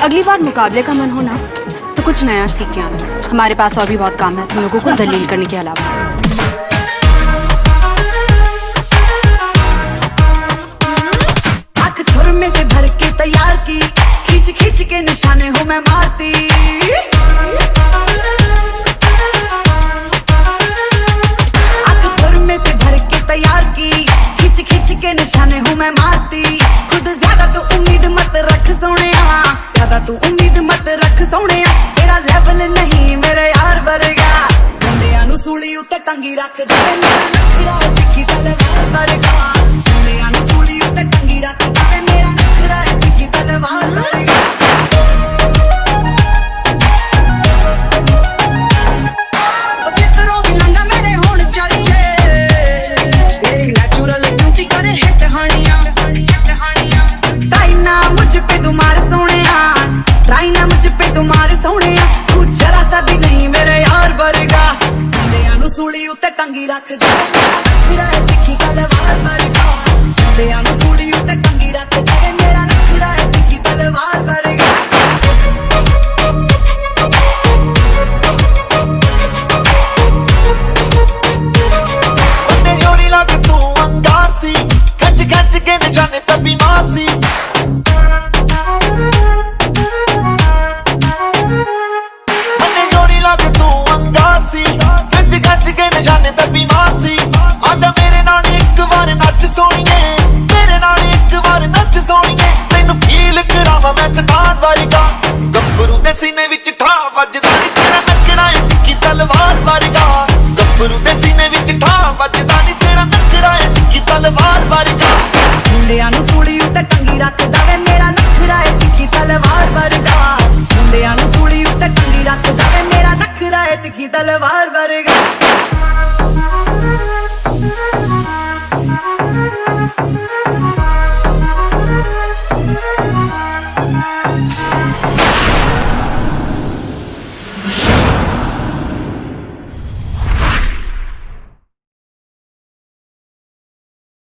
अगली बार मुकाबले का मन हो ना तो कुछ नया सीख के आना। हमारे पास और भी बहुत काम है तुम लोगों को जलील करने के अलावा। आँख सुर में से भर के तैयार की, खींच खींच के निशाने हूँ मैं मारती। आँख सुर में से भर के तैयार की, खींच खींच के निशाने हूँ मैं मारती। खुद ज्यादा तू उम्मीद मत रख सोनिया, ज्यादा तू उम्मीद मत रख सोनिया। तेरा लेवल नहीं मेरे यार वर्गा, मुंडियां नू सूली उत्ते टंगी रख दे। मेरा नखरा तिखी तलवार वर्गा, मुंडियां नू सूली उत्ते टंगी रख दे। मेरा नखरा तिखी तलवार वर्गा। ओ जितरों भी लंगा मेरे होण चर्चे, तेरी नेचुरल ब्यूटी करे हिट हानियां। ट्राई ना मुझ पे तुम्हारे सोनिया, ट्राई ना मुझ पे तुम्हारे सोनिया। तू जरा सा भी नहीं मेरे यार वर्गा, मुंडियां नू सूली उत्ते टंगी रख दे। मेरा नखरा तिखी तलवार वर्गा, मुंडियां नू सूली उत्ते टंगी रख दे। मेरा नखरा तिखी तलवार वर्गा। ਉਹਨੇ ਯੋਰੀ ਲੱਗ ਤੂੰ ਅੰਗਾਰ ਸੀ, ਖੱਜ ਖੱਜ ਕੇ ਨਿਸ਼ਾਨੇ ਤੱਬੀ ਮਾਰ ਸੀ। ਉਹਨੇ ਯੋਰੀ ਲੱਗ ਤੂੰ ਅੰਗਾਰ ਸੀ, ਖੱਜ ਖੱਜ ਕੇ ਨਿਸ਼ਾਨੇ ਤੱਬੀ ਮਾਰ ਸੀ। ਆਜਾ ਮੇਰੇ ਨਾਲ ਇੱਕ ਵਾਰ ਨੱਚ ਸੋਣੀਏ, ਮੇਰੇ ਨਾਲ ਇੱਕ ਵਾਰ ਨੱਚ ਸੋਣੀਏ। ਤੈਨੂੰ ਫੀਲ ਕਰਾਵਾਂ ਮੈਂ ਸਟਾਰ ਵਰਗਾ, ਗੱਭਰੂ ਦੇ ਸੀਨੇ ਵਿੱਚ ਠਾ ਵੱਜਦਾ ਨੀ ਤੇਰਾ ਨਖਰਾ ਏ ਤਿੱਖੀ ਤਲਵਾਰ ਵਰਗਾ। ਗੱਭਰੂ ਦੇ ਸੀਨੇ ਵਿੱਚ ਠਾ ਵੱਜਦਾ ਨੀ ਤੇਰਾ ਨਖਰਾ ਏ ਤਿੱਖੀ ਤਲਵਾਰ ਵਰਗਾ। ਮੁੰਡਿਆਂ ਨੂੰ ਸੂਲੀ ਉੱਤੇ ਟੰਗੀ ਰੱਖਦਾ ਵੇ ਮੇਰਾ ਨਖਰਾ ਏ ਤਿੱਖੀ ਤਲਵਾਰ ਵਰਗਾ। ਮੁੰਡਿਆਂ ਨੂੰ ਸੂਲੀ ਉੱਤੇ ਟੰਗੀ ਰੱਖਦਾ ਵੇ ਮੇਰਾ ਨਖਰਾ ਏ ਤਿੱਖੀ ਤਲਵਾਰ ਵਰਗਾ।